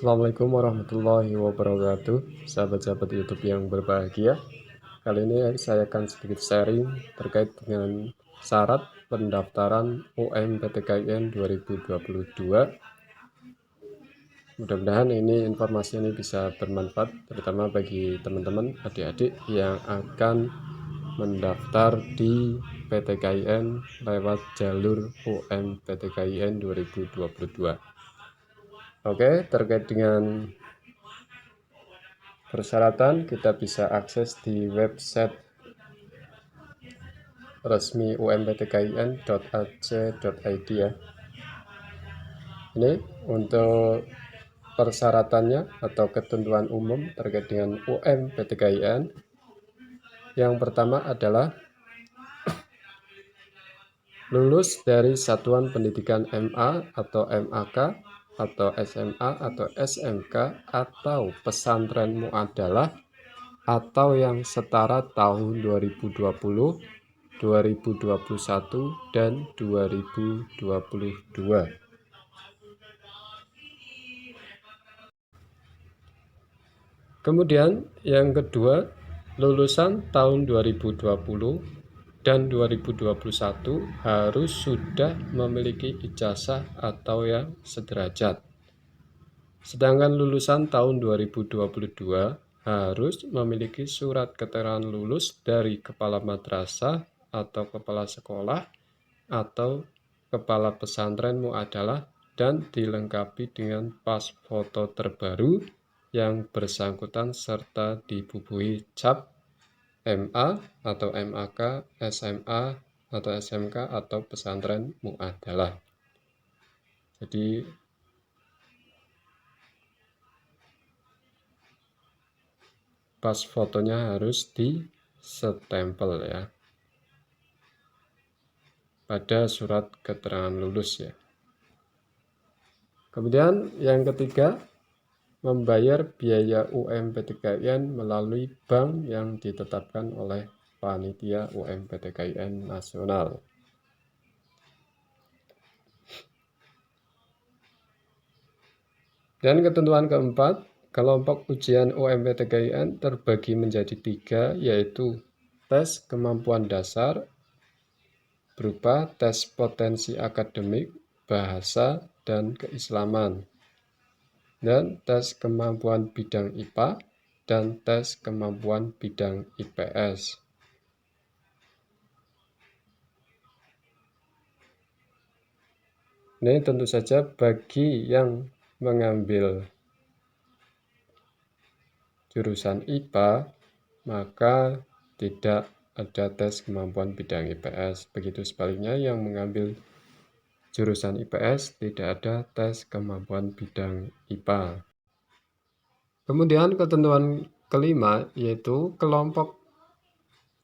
Assalamualaikum warahmatullahi wabarakatuh, sahabat-sahabat YouTube yang berbahagia. Kali ini saya akan sedikit sharing terkait dengan syarat pendaftaran UMPTKIN 2022. Mudah-mudahan informasi ini bisa bermanfaat, terutama bagi teman-teman adik-adik yang akan mendaftar di PTKIN lewat jalur UMPTKIN 2022. Oke, terkait dengan persyaratan kita bisa akses di website resmi umptkin.ac.id ya. Ini untuk persyaratannya atau ketentuan umum terkait dengan UMPTKIN. Yang pertama adalah lulus dari satuan pendidikan MA atau MAK atau SMA atau SMK atau pesantren muadalah atau yang setara tahun 2020, 2021, dan 2022. Kemudian yang kedua, lulusan tahun 2020 dan 2021 harus sudah memiliki ijazah atau yang sederajat. Sedangkan lulusan tahun 2022 harus memiliki surat keterangan lulus dari kepala madrasah atau kepala sekolah atau kepala pesantren muadalah dan dilengkapi dengan pas foto terbaru yang bersangkutan serta dibubuhi cap MA atau MAK, SMA atau SMK atau pesantren muadalah. Jadi pas fotonya harus di-stempel ya pada surat keterangan lulus ya. Kemudian yang ketiga, membayar biaya UMPTKIN melalui bank yang ditetapkan oleh panitia UMPTKIN nasional. Dan ketentuan keempat, kelompok ujian UMPTKIN terbagi menjadi 3, yaitu tes kemampuan dasar berupa tes potensi akademik, bahasa, dan keislaman, dan tes kemampuan bidang IPA, dan tes kemampuan bidang IPS. Ini tentu saja bagi yang mengambil jurusan IPA, maka tidak ada tes kemampuan bidang IPS. Begitu sebaliknya, yang mengambil jurusan IPS tidak ada tes kemampuan bidang IPA. Kemudian ketentuan kelima yaitu kelompok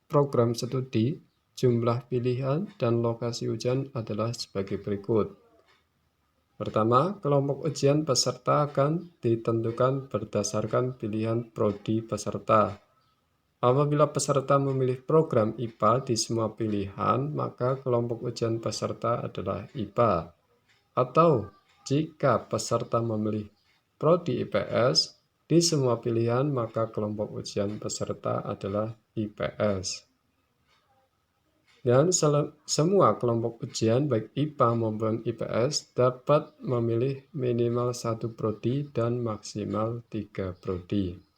program studi, jumlah pilihan, dan lokasi ujian adalah sebagai berikut. Pertama, kelompok ujian peserta akan ditentukan berdasarkan pilihan prodi peserta. Apabila peserta memilih program IPA di semua pilihan, maka kelompok ujian peserta adalah IPA. Atau jika peserta memilih prodi IPS di semua pilihan, maka kelompok ujian peserta adalah IPS. Dan semua kelompok ujian baik IPA maupun IPS dapat memilih minimal 1 prodi dan maksimal 3 prodi.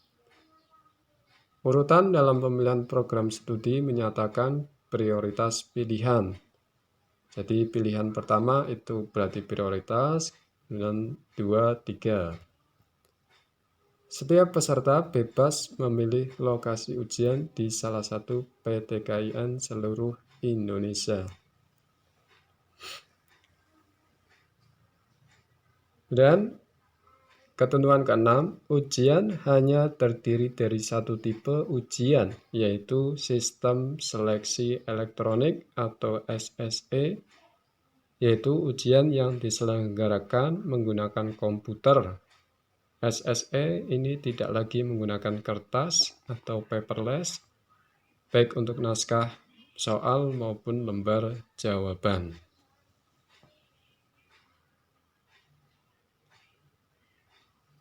Urutan dalam pemilihan program studi menyatakan prioritas pilihan. Jadi pilihan pertama itu berarti prioritas, dan 2, 3. Setiap peserta bebas memilih lokasi ujian di salah satu PTKIN seluruh Indonesia. Dan ketentuan keenam, ujian hanya terdiri dari satu tipe ujian, yaitu sistem seleksi elektronik atau SSE, yaitu ujian yang diselenggarakan menggunakan komputer. SSE ini tidak lagi menggunakan kertas atau paperless, baik untuk naskah soal maupun lembar jawaban.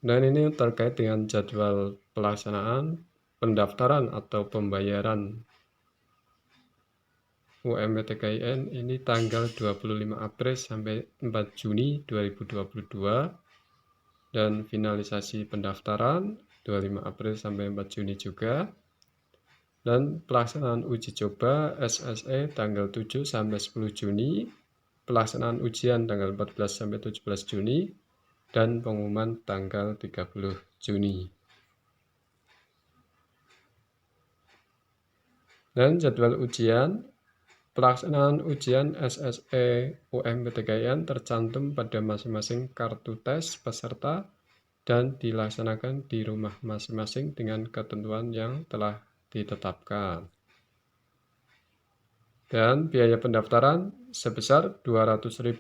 Dan ini terkait dengan jadwal pelaksanaan pendaftaran atau pembayaran UMPTKIN ini tanggal 25 April sampai 4 Juni 2022 dan finalisasi pendaftaran 25 April sampai 4 Juni juga, dan pelaksanaan uji coba SSE tanggal 7 sampai 10 Juni, pelaksanaan ujian tanggal 14 sampai 17 Juni, dan pengumuman tanggal 30 Juni. Dan jadwal ujian, pelaksanaan ujian SSE UMPTKIN tercantum pada masing-masing kartu tes peserta dan dilaksanakan di rumah masing-masing dengan ketentuan yang telah ditetapkan. Dan biaya pendaftaran sebesar Rp200.000,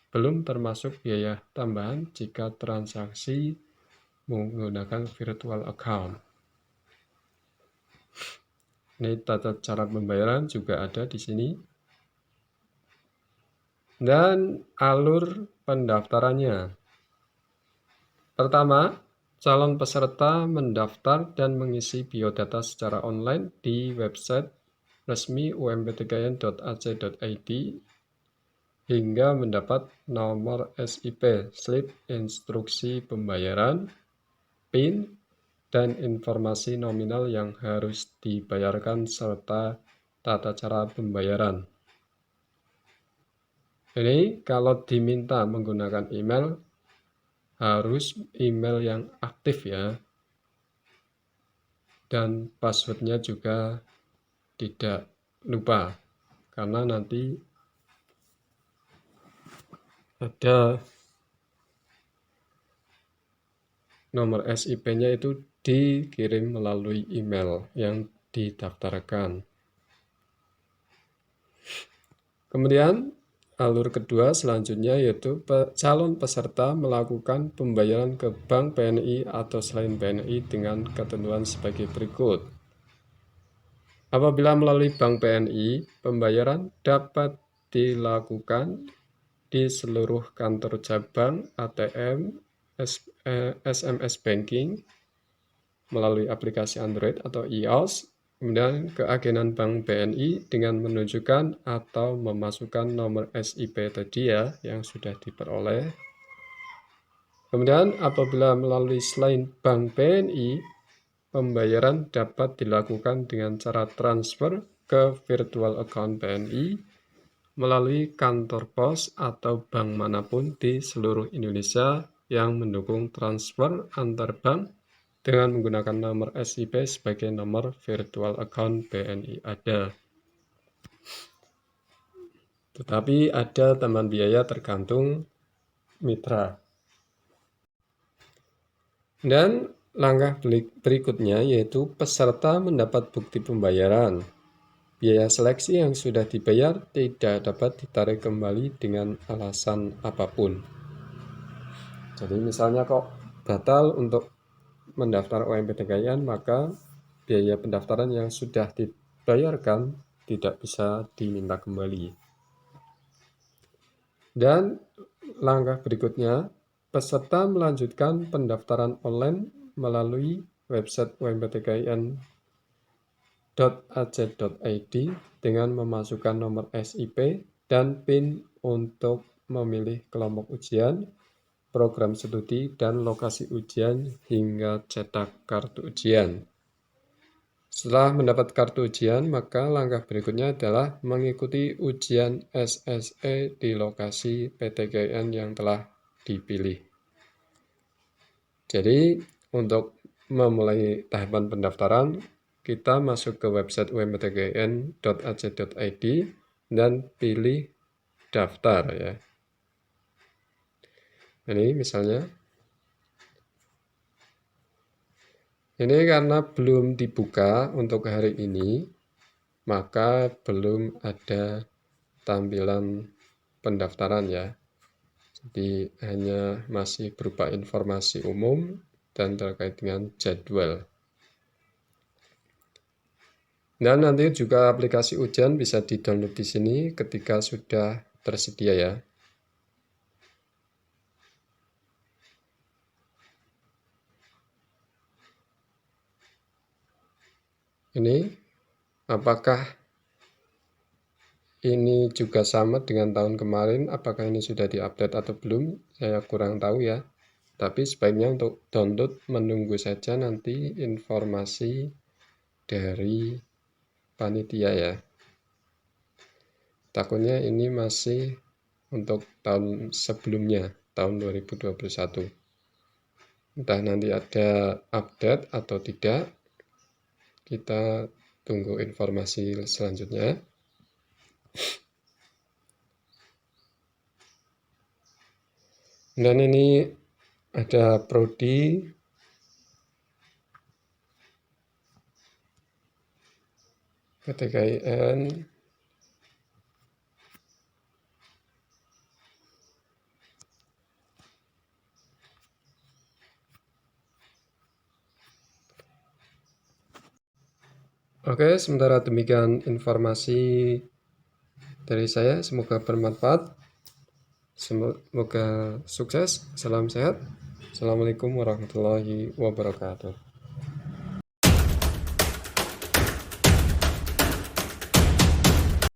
belum termasuk biaya tambahan jika transaksi menggunakan virtual account. Ini tata cara pembayaran juga ada di sini. Dan alur pendaftarannya. Pertama, calon peserta mendaftar dan mengisi biodata secara online di website resmi umptkn.ac.id hingga mendapat nomor SIP, slip instruksi pembayaran, PIN, dan informasi nominal yang harus dibayarkan serta tata cara pembayaran. Ini kalau diminta menggunakan email, harus email yang aktif ya. Dan passwordnya juga tidak lupa, karena nanti ada nomor SIP-nya itu dikirim melalui email yang didaftarkan. Kemudian alur kedua selanjutnya yaitu calon peserta melakukan pembayaran ke Bank BNI atau selain BNI dengan ketentuan sebagai berikut. Apabila melalui Bank BNI, pembayaran dapat dilakukan di seluruh kantor cabang, ATM, SMS banking, melalui aplikasi Android atau iOS, kemudian ke agenan Bank BNI dengan menunjukkan atau memasukkan nomor SIP tadi ya, yang sudah diperoleh. Kemudian apabila melalui selain Bank BNI, pembayaran dapat dilakukan dengan cara transfer ke virtual account BNI melalui kantor pos atau bank manapun di seluruh Indonesia yang mendukung transfer antar bank dengan menggunakan nomor SIP sebagai nomor virtual account BNI ada. Tetapi ada tambahan biaya tergantung mitra. Dan langkah berikutnya yaitu peserta mendapat bukti pembayaran. Biaya seleksi yang sudah dibayar tidak dapat ditarik kembali dengan alasan apapun. Jadi misalnya kok batal untuk mendaftar UMPTKIN, maka biaya pendaftaran yang sudah dibayarkan tidak bisa diminta kembali. Dan langkah berikutnya, peserta melanjutkan pendaftaran online melalui website umptkin.ac.id dengan memasukkan nomor SIP dan PIN untuk memilih kelompok ujian, program studi, dan lokasi ujian hingga cetak kartu ujian. Setelah mendapat kartu ujian, maka langkah berikutnya adalah mengikuti ujian SSE di lokasi PTKIN yang telah dipilih. Jadi, untuk memulai tahapan pendaftaran, kita masuk ke website umptkn.ac.id dan pilih daftar ya. Ini misalnya. Ini karena belum dibuka untuk hari ini, maka belum ada tampilan pendaftaran ya. Jadi hanya masih berupa informasi umum dan terkait dengan jadwal. Dan nanti juga aplikasi ujian bisa di-download di sini ketika sudah tersedia ya. Ini apakah ini juga sama dengan tahun kemarin? Apakah ini sudah diupdate atau belum? Saya kurang tahu ya. Tapi sebaiknya untuk download menunggu saja nanti informasi dari panitia ya. Takutnya ini masih untuk tahun sebelumnya, tahun 2021. Entah nanti ada update atau tidak, kita tunggu informasi selanjutnya. Dan ini ada prodi PTKIN. Oke, sementara demikian informasi dari saya. Semoga bermanfaat. Semoga sukses. Salam sehat. Assalamualaikum warahmatullahi wabarakatuh.